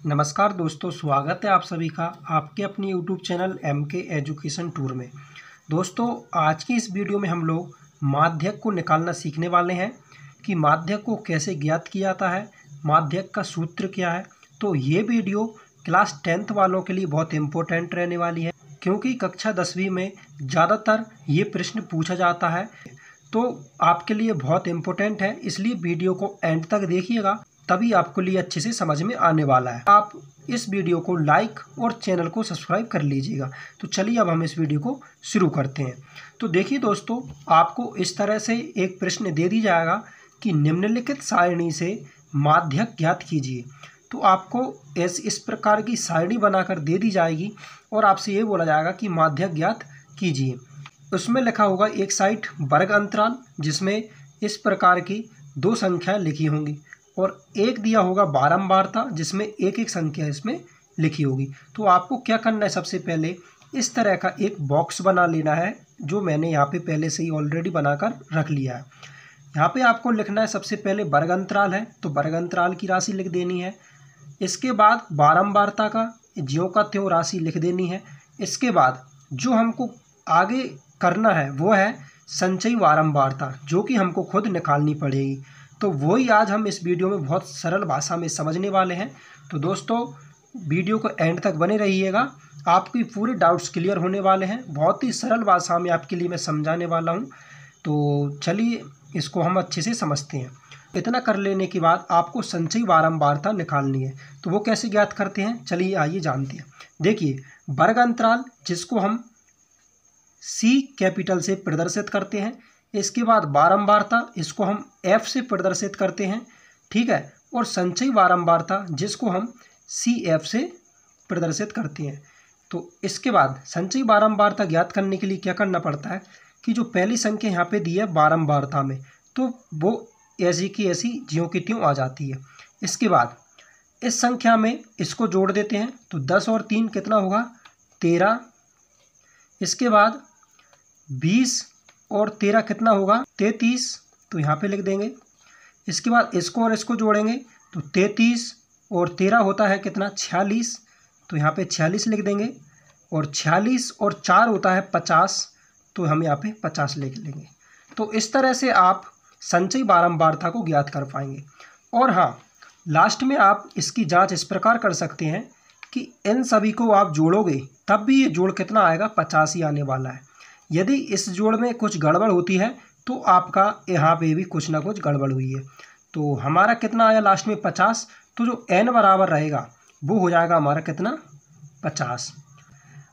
नमस्कार दोस्तों, स्वागत है आप सभी का आपके अपने YouTube channel MK education tour में। दोस्तों, आज की इस वीडियो में हम लोग माध्यक को निकालना सीखने वाले हैं कि माध्यक को कैसे ज्ञात किया जाता है, माध्यक का सूत्र क्या है। तो ये वीडियो क्लास 10th वालों के लिए बहुत इम्पोर्टेंट रहने वाली है, क्योंकि कक्षा 10वीं में ज़्यादातर ये प्रश्न पूछा जाता है। तो आपके लिए बहुत इम्पोर्टेंट है, इसलिए वीडियो को एंड तक देखिएगा, तभी आपको लिए अच्छे से समझ में आने वाला है। आप इस वीडियो को लाइक और चैनल को सब्सक्राइब कर लीजिएगा। तो चलिए अब हम इस वीडियो को शुरू करते हैं। तो देखिए दोस्तों, आपको इस तरह से एक प्रश्न दे दी जाएगा कि निम्नलिखित सारणी से माध्यक ज्ञात कीजिए। तो आपको इस प्रकार की सारणी बनाकर दे दी जाएगी और आपसे ये बोला जाएगा कि माध्यक ज्ञात कीजिए। उसमें लिखा होगा एक साइड वर्ग अंतराल, जिसमें इस प्रकार की दो संख्या लिखी होंगी, और एक दिया होगा बारंबारता, जिसमें एक एक संख्या इसमें लिखी होगी। तो आपको क्या करना है, सबसे पहले इस तरह का एक बॉक्स बना लेना है, जो मैंने यहाँ पे पहले से ही ऑलरेडी बनाकर रख लिया है। यहाँ पे आपको लिखना है सबसे पहले वर्ग अंतराल है, तो वर्ग अंतराल की राशि लिख देनी है। इसके बाद बारंबारता का ज्यों का त्यों राशि लिख देनी है। इसके बाद जो हमको आगे करना है वो है संचयी बारंबारता, जो कि हमको खुद निकालनी पड़ेगी। तो वही आज हम इस वीडियो में बहुत सरल भाषा में समझने वाले हैं। तो दोस्तों, वीडियो को एंड तक बने रहिएगा, आपकी पूरे डाउट्स क्लियर होने वाले हैं। बहुत ही सरल भाषा में आपके लिए मैं समझाने वाला हूं। तो चलिए इसको हम अच्छे से समझते हैं। इतना कर लेने के बाद आपको संचयी बारंबारता निकालनी है। तो वो कैसे ज्ञात करते हैं, चलिए आइए जानते हैं। देखिए, वर्ग अंतराल जिसको हम C कैपिटल से प्रदर्शित करते हैं। इसके बाद बारंबारता, इसको हम F से प्रदर्शित करते हैं, ठीक है। और संचयी बारंबारता जिसको हम CF से प्रदर्शित करते हैं। तो इसके बाद संचयी बारंबारता ज्ञात करने के लिए क्या करना पड़ता है कि जो पहली संख्या यहाँ पे दी है बारंबारता में, तो वो ऐसी की ऐसी ज्यों की त्यों आ जाती है। इसके बाद इस संख्या में इसको जोड़ देते हैं, तो 10 और 3 कितना होगा, 13। इसके बाद 20 और 13 कितना होगा, 33। तो यहाँ पे लिख देंगे। इसके बाद इसको और इसको जोड़ेंगे, तो 33 और 13 होता है कितना, 46। तो यहाँ पे 46 लिख देंगे। और 46 और 4 होता है 50, तो हम यहाँ पे 50 लिख लेंगे। तो इस तरह से आप संचयी बारंबारता को ज्ञात कर पाएंगे। और हाँ, लास्ट में आप इसकी जाँच इस प्रकार कर सकते हैं कि इन सभी को आप जोड़ोगे तब भी ये जोड़ कितना आएगा, 50 ही आने वाला है। यदि इस जोड़ में कुछ गड़बड़ होती है तो आपका यहाँ पे भी कुछ ना कुछ गड़बड़ हुई है। तो हमारा कितना आया लास्ट में, 50। तो जो n बराबर रहेगा वो हो जाएगा हमारा कितना, 50।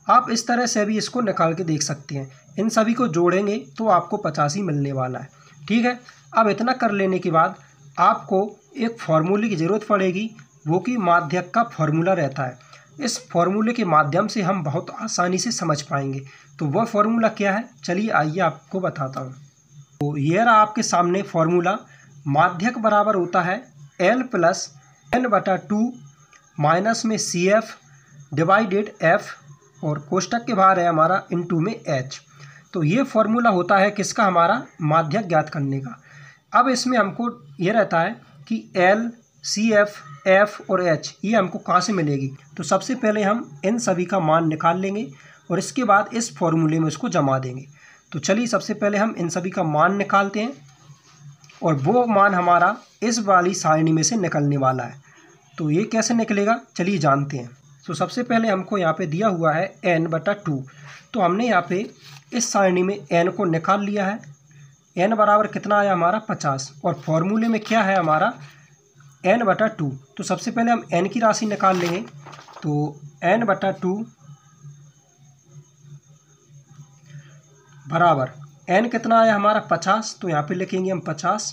आप इस तरह से भी इसको निकाल के देख सकते हैं। इन सभी को जोड़ेंगे तो आपको 50 ही मिलने वाला है, ठीक है। अब इतना कर लेने के बाद आपको एक फॉर्मूले की ज़रूरत पड़ेगी, वो कि माध्यक का फॉर्मूला रहता है। इस फॉर्मूले के माध्यम से हम बहुत आसानी से समझ पाएंगे। तो वह फॉर्मूला क्या है, चलिए आइए आपको बताता हूँ। तो ये रहा आपके सामने फॉर्मूला। माध्यक बराबर होता है L + n/2 माइनस में CF डिवाइडेड F, और कोष्टक के बाहर है हमारा इनटू में H। तो ये फॉर्मूला होता है किसका, हमारा माध्यक ज्ञात करने का। अब इसमें हमको ये रहता है कि L, CF, F और H ये हमको कहाँ से मिलेगी। तो सबसे पहले हम इन सभी का मान निकाल लेंगे और इसके बाद इस फॉर्मूले में उसको जमा देंगे। तो चलिए सबसे पहले हम इन सभी का मान निकालते हैं, और वो मान हमारा इस वाली सारणी में से निकलने वाला है। तो ये कैसे निकलेगा, चलिए जानते हैं। तो सबसे पहले हमको यहाँ पे दिया हुआ है n/2। तो हमने यहाँ पे इस सारणी में n को निकाल लिया है। n बराबर कितना आया हमारा, 50। और फॉर्मूले में क्या है हमारा, n/2। तो सबसे पहले हम n की राशि निकाल लेंगे। तो n/2 बराबर n कितना आया हमारा, 50। तो यहाँ पे लिखेंगे हम 50,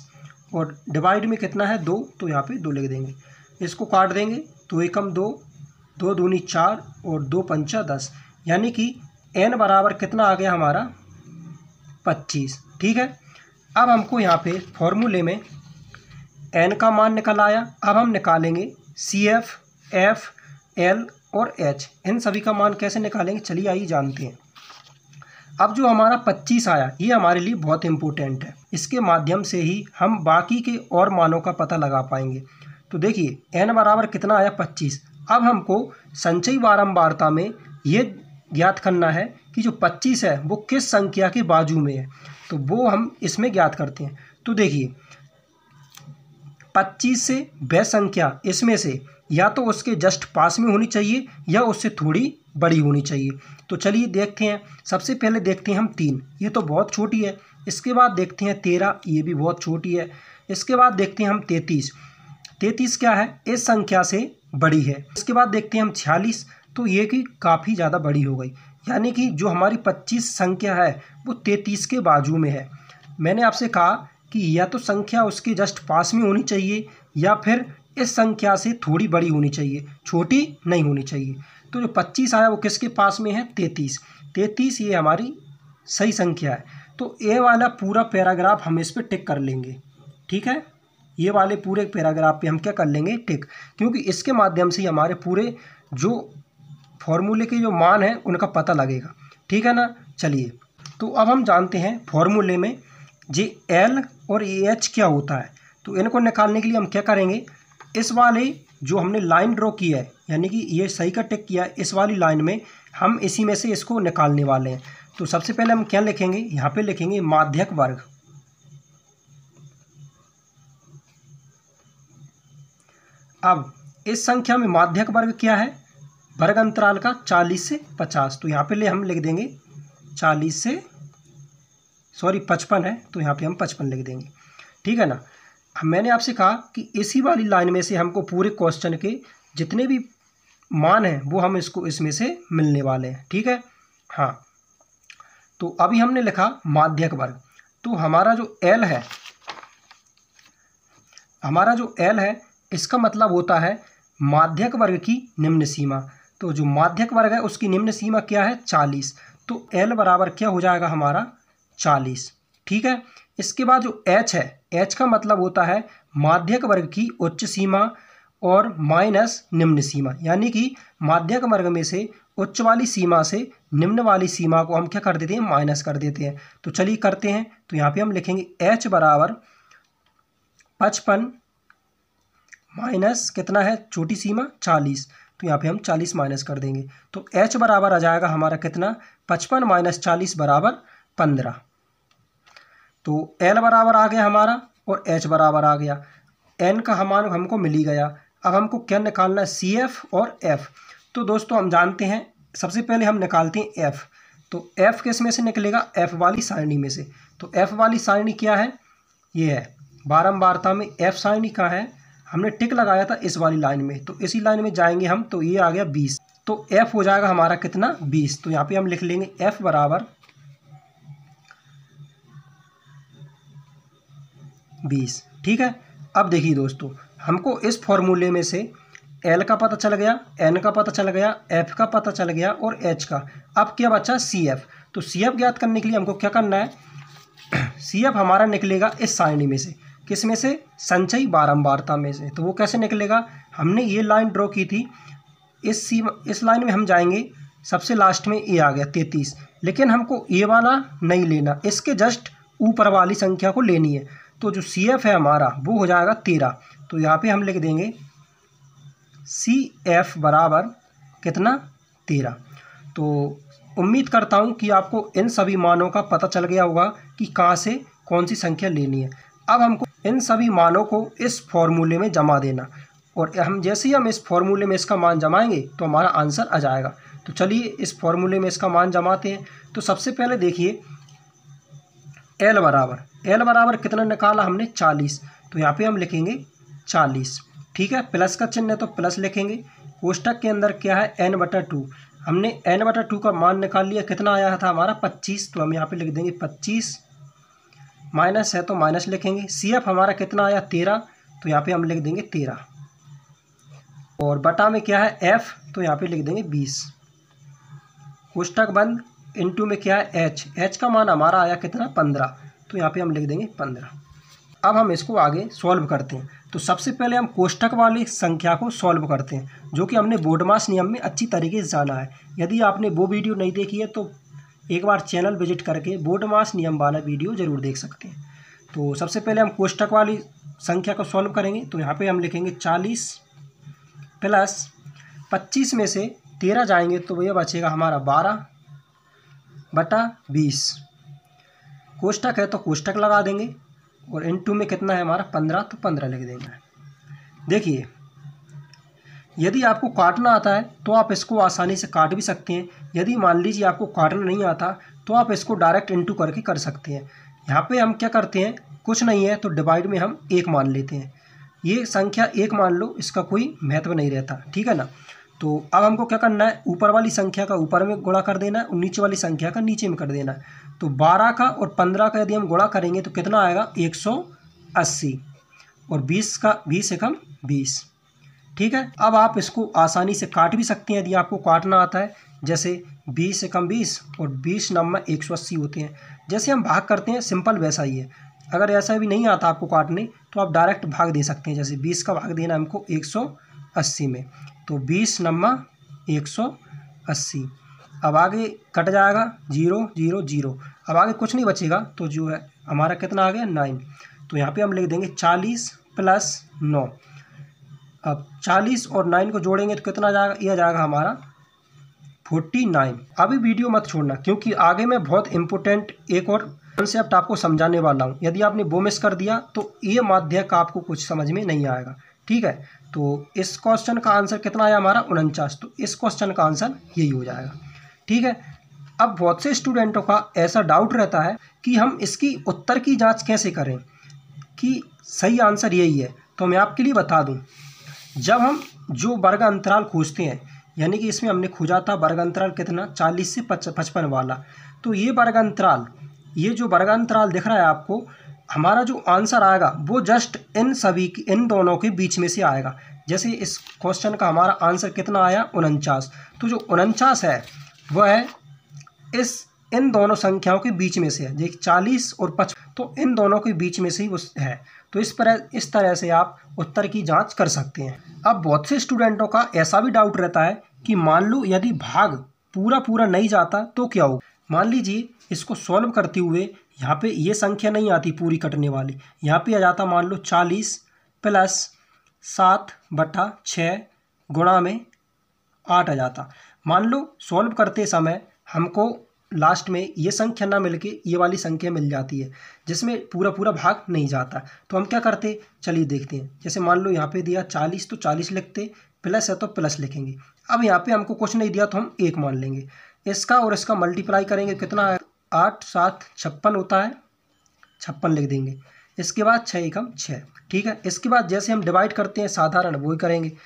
और डिवाइड में कितना है, 2। तो यहाँ पे 2 लिख देंगे। इसको काट देंगे, 2 एकम 2, 2 दूनी 4 और 2 पंचा 10, यानी कि n बराबर कितना आ गया हमारा, 25, ठीक है। अब हमको यहाँ पे फॉर्मूले में n का मान निकल आया। अब हम निकालेंगे CF, F, L और H। इन सभी का मान कैसे निकालेंगे, चलिए आइए जानते हैं। अब जो हमारा 25 आया, ये हमारे लिए बहुत इंपॉर्टेंट है। इसके माध्यम से ही हम बाकी के और मानों का पता लगा पाएंगे। तो देखिए n बराबर कितना आया, 25। अब हमको संचयी बारंबारता में ये ज्ञात करना है कि जो 25 है वो किस संख्या के बाजू में है, तो वो हम इसमें ज्ञात करते हैं। तो देखिए 25 से वह संख्या इसमें से या तो उसके जस्ट पास में होनी चाहिए या उससे थोड़ी बड़ी होनी चाहिए। तो चलिए देखते हैं। सबसे पहले देखते हैं हम 3, ये तो बहुत छोटी है। इसके बाद देखते हैं 13, ये भी बहुत छोटी है। इसके बाद देखते हैं हम 33, 33 क्या है, इस संख्या से बड़ी है। इसके बाद देखते हैं हम 46, तो ये कि काफ़ी ज़्यादा बड़ी हो गई, यानी कि जो हमारी 25 संख्या है वो 33 के बाजू में है। मैंने आपसे कहा कि या तो संख्या उसके जस्ट पास में होनी चाहिए या फिर इस संख्या से थोड़ी बड़ी होनी चाहिए, छोटी नहीं होनी चाहिए। तो जो 25 आया वो किसके पास में है, 33, 33 ये हमारी सही संख्या है। तो ये वाला पूरा पैराग्राफ हम इस पर टिक कर लेंगे, ठीक है। ये वाले पूरे पैराग्राफ पे हम क्या कर लेंगे, टिक, क्योंकि इसके माध्यम से हमारे पूरे जो फॉर्मूले के जो मान हैं उनका पता लगेगा, ठीक है ना। चलिए, तो अब हम जानते हैं फॉर्मूले में जे एल और ए एच क्या होता है। तो इनको निकालने के लिए हम क्या करेंगे, इस वाले जो हमने लाइन ड्रॉ की है, यानी कि ये सही का टिक किया है, इस वाली लाइन में हम इसी में से इसको निकालने वाले हैं। तो सबसे पहले हम क्या लिखेंगे, यहाँ पे लिखेंगे माध्यक वर्ग। अब इस संख्या में माध्यक वर्ग क्या है, वर्ग अंतराल का 40 से 50। तो यहाँ पे हम लिख देंगे 40 से 55 है, तो यहाँ पे हम 55 लिख देंगे, ठीक है ना। मैंने आपसे कहा कि इसी वाली लाइन में से हमको पूरे क्वेश्चन के जितने भी मान हैं वो हम इसमें से मिलने वाले हैं, ठीक है। हाँ, तो अभी हमने लिखा माध्यक वर्ग। तो हमारा जो एल है इसका मतलब होता है माध्यक वर्ग की निम्न सीमा। तो जो माध्यक वर्ग है उसकी निम्न सीमा क्या है, 40। तो एल बराबर क्या हो जाएगा हमारा, 40, ठीक है। इसके बाद जो एच है, एच का मतलब होता है माध्यक वर्ग की उच्च सीमा और माइनस निम्न सीमा, यानी कि माध्यक वर्ग में से उच्च वाली सीमा से निम्न वाली सीमा को हम क्या कर देते हैं, माइनस कर देते हैं। तो चलिए करते हैं। तो यहाँ पे हम लिखेंगे एच बराबर 55 माइनस कितना है, छोटी सीमा 40। तो यहाँ पे हम 40 माइनस कर देंगे। तो एच बराबर आ जाएगा हमारा कितना, 55 माइनस 40 बराबर 15। तो एल बराबर आ गया हमारा और एच बराबर आ गया, एन का मान हमको मिल ही गया। अब हमको क्या निकालना है, सी एफ और एफ। तो दोस्तों हम जानते हैं, सबसे पहले हम निकालते हैं एफ। तो एफ किस में से निकलेगा, एफ वाली सारणी में से। तो एफ वाली सारणी क्या है, ये है बारंबारता में एफ सारणी का है, हमने टिक लगाया था इस वाली लाइन में। तो इसी लाइन में जाएंगे हम, तो ये आ गया 20। तो एफ हो जाएगा हमारा कितना, 20। तो यहाँ पे हम लिख लेंगे एफ बराबर 20, ठीक है। अब देखिए दोस्तों, हमको इस फॉर्मूले में से एल का पता चल गया, एन का पता चल गया, एफ का पता चल गया और एच का। अब क्या बचा, सी एफ। तो सी एफ ज्ञात करने के लिए हमको क्या करना है, सी एफ हमारा निकलेगा इस सारणी में से, किस में से, संचयी बारंबारता में से। तो वो कैसे निकलेगा, हमने ये लाइन ड्रॉ की थी, इस लाइन में हम जाएंगे, सबसे लास्ट में ये आ गया 33, लेकिन हमको ये वाला नहीं लेना, इसके जस्ट ऊपर वाली संख्या को लेनी है। तो जो सी एफ है हमारा वो हो जाएगा 13। तो यहाँ पे हम लिख देंगे सी एफ बराबर कितना, 13। तो उम्मीद करता हूँ कि आपको इन सभी मानों का पता चल गया होगा कि कहाँ से कौन सी संख्या लेनी है। अब हमको इन सभी मानों को इस फॉर्मूले में जमा देना, और हम जैसे ही हम इस फॉर्मूले में इसका मान जमाएंगे तो हमारा आंसर आ जाएगा। तो चलिए इस फॉर्मूले में इसका मान जमाते हैं। तो सबसे पहले देखिए एल बराबर कितना निकाला हमने, 40। तो यहाँ पे हम लिखेंगे 40, ठीक है। प्लस का चिन्ह है तो प्लस लिखेंगे। कोष्टक के अंदर क्या है, n/2। हमने n/2 का मान निकाल लिया, कितना आया था हमारा 25। तो हम यहाँ पे लिख देंगे 25, माइनस है तो माइनस लिखेंगे। सी एफ हमारा कितना आया, 13। तो यहाँ पे हम लिख देंगे 13, और बटा में क्या है एफ, तो यहाँ पे लिख देंगे 20। कोष्टक बंद, इनटू में क्या है एच का मान हमारा आया कितना, 15। तो यहाँ पे हम लिख देंगे 15। अब हम इसको आगे सॉल्व करते हैं। तो सबसे पहले हम कोष्टक वाली संख्या को सॉल्व करते हैं, जो कि हमने बोडमास नियम में अच्छी तरीके से जाना है। यदि आपने वो वीडियो नहीं देखी है तो एक बार चैनल विजिट करके बोडमास नियम वाला वीडियो ज़रूर देख सकते हैं। तो सबसे पहले हम कोष्टक वाली संख्या को सॉल्व करेंगे। तो यहाँ पे हम लिखेंगे 40 प्लस 25 में से 13 जाएंगे तो भैया बचेगा हमारा 12/20। कोष्टक है तो कोष्टक लगा देंगे और इनटू में कितना है हमारा 15, तो 15 लिख देंगे। देखिए, यदि आपको काटना आता है तो आप इसको आसानी से काट भी सकते हैं। यदि मान लीजिए आपको काटना नहीं आता तो आप इसको डायरेक्ट इनटू करके कर सकते हैं। यहाँ पे हम क्या करते हैं, कुछ नहीं है तो डिवाइड में हम 1 मान लेते हैं। ये संख्या 1 मान लो, इसका कोई महत्व नहीं रहता, ठीक है ना। तो अब हमको क्या करना है, ऊपर वाली संख्या का ऊपर में गुणा कर देना है और नीचे वाली संख्या का नीचे में कर देना है। तो 12 का और 15 का यदि हम गुणा करेंगे तो कितना आएगा 180 और 20 का 20 एकम 20, ठीक है। अब आप इसको आसानी से काट भी सकते हैं यदि आपको काटना आता है। जैसे 20 एकम 20 और 20 नंबर 180 होते हैं। जैसे हम भाग करते हैं सिंपल वैसा ही है। अगर ऐसा भी नहीं आता आपको काटने तो आप डायरेक्ट भाग दे सकते हैं। जैसे 20 का भाग देना हमको 180 में, तो 20 नंबर 180। अब आगे कट जाएगा 0 0 0। अब आगे कुछ नहीं बचेगा तो जो है हमारा कितना आ गया 9। तो यहाँ पे हम लिख देंगे 40 + 9। अब 40 और 9 को जोड़ेंगे तो कितना जाएगा, यह जाएगा हमारा 49। अभी वीडियो मत छोड़ना क्योंकि आगे मैं बहुत इंपॉर्टेंट एक और कॉन्सेप्ट आपको समझाने वाला हूँ। यदि आपने वो मिस कर दिया तो ये माध्यक आपको कुछ समझ में नहीं आएगा, ठीक है। तो इस क्वेश्चन का आंसर कितना आया हमारा 49। तो इस क्वेश्चन का आंसर यही हो जाएगा, ठीक है। अब बहुत से स्टूडेंटों का ऐसा डाउट रहता है कि हम इसकी उत्तर की जांच कैसे करें कि सही आंसर यही है। तो मैं आपके लिए बता दूं, जब हम जो वर्ग अंतराल खोजते हैं, यानी कि इसमें हमने खोजा था वर्ग अंतराल कितना 40 से 55 वाला, तो ये वर्ग अंतराल, ये जो वर्ग अंतराल दिख रहा है आपको, हमारा जो आंसर आएगा वो जस्ट इन दोनों के बीच में से आएगा। जैसे इस क्वेश्चन का हमारा आंसर कितना आया 49। तो जो 49 है वह है इन दोनों संख्याओं के बीच में से है। देखिए 40 और 55, तो इन दोनों के बीच में से ही वो है। तो इस तरह से आप उत्तर की जांच कर सकते हैं। अब बहुत से स्टूडेंटों का ऐसा भी डाउट रहता है कि मान लो यदि भाग पूरा नहीं जाता तो क्या होगा। मान लीजिए इसको सॉल्व करते हुए यहाँ पे ये संख्या नहीं आती पूरी कटने वाली, यहाँ पे आ जाता मान लो 40 + 7/6 गुणा में 8 आ जाता। मान लो सॉल्व करते समय हमको लास्ट में ये संख्या ना मिलके ये वाली संख्या मिल जाती है जिसमें पूरा भाग नहीं जाता। तो हम क्या करते, चलिए देखते हैं। जैसे मान लो यहाँ पे दिया 40 तो 40 लिखते, प्लस है तो प्लस लिखेंगे। अब यहाँ पे हमको कुछ नहीं दिया तो हम 1 मान लेंगे। इसका और इसका मल्टीप्लाई करेंगे, कितना है 8 7 56 होता है, 56 लिख देंगे। इसके बाद 6 एकम 6, ठीक है। इसके बाद जैसे हम डिवाइड करते हैं साधारण वही करेंगे।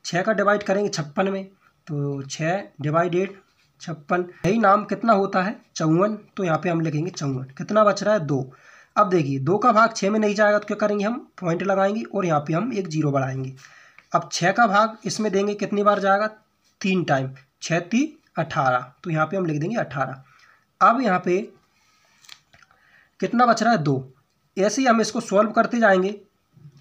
6 का डिवाइड करेंगे 56 में, तो 6 / 56, यही नाम कितना होता है 54। तो यहाँ पे हम लिखेंगे 54। कितना बच रहा है 2। अब देखिए 2 का भाग 6 में नहीं जाएगा तो क्या करेंगे, हम पॉइंट लगाएंगे और यहाँ पे हम एक 0 बढ़ाएंगे। अब 6 का भाग इसमें देंगे, कितनी बार जाएगा 3 टाइम, 6 × 3 = 18। तो यहाँ पे हम लिख देंगे 18। अब यहाँ पे कितना बच रहा है 2। ऐसे ही हम इसको सॉल्व करते जाएंगे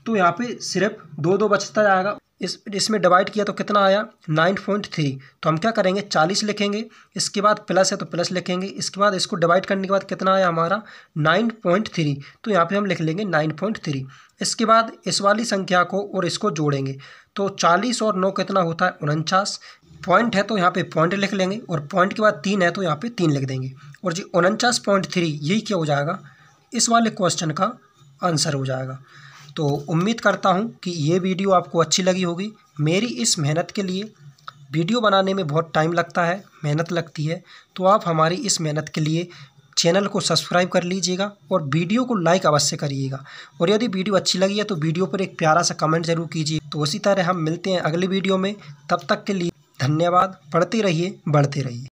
तो यहाँ पे सिर्फ 2 बचता जाएगा। इसमें डिवाइड किया तो कितना आया 9.3। तो हम क्या करेंगे 40 लिखेंगे, इसके बाद प्लस है तो प्लस लिखेंगे, इसके बाद इसको डिवाइड करने के बाद कितना आया हमारा 9.3। तो यहाँ पे हम लिख लेंगे 9.3। इसके बाद इस वाली संख्या को और इसको जोड़ेंगे तो 40 और 9 कितना होता है 49। पॉइंट है तो यहाँ पे पॉइंट लिख लेंगे और पॉइंट के बाद 3 है तो यहाँ पे 3 लिख देंगे। और जी 49.3 यही क्या हो जाएगा, इस वाले क्वेश्चन का आंसर हो जाएगा। तो उम्मीद करता हूँ कि ये वीडियो आपको अच्छी लगी होगी। मेरी इस मेहनत के लिए, वीडियो बनाने में बहुत टाइम लगता है, मेहनत लगती है, तो आप हमारी इस मेहनत के लिए चैनल को सब्सक्राइब कर लीजिएगा और वीडियो को लाइक अवश्य करिएगा। और यदि वीडियो अच्छी लगी है तो वीडियो पर एक प्यारा सा कमेंट जरूर कीजिए। तो उसी तरह हम मिलते हैं अगली वीडियो में, तब तक के लिए धन्यवाद। पढ़ते रहिए, बढ़ते रहिए।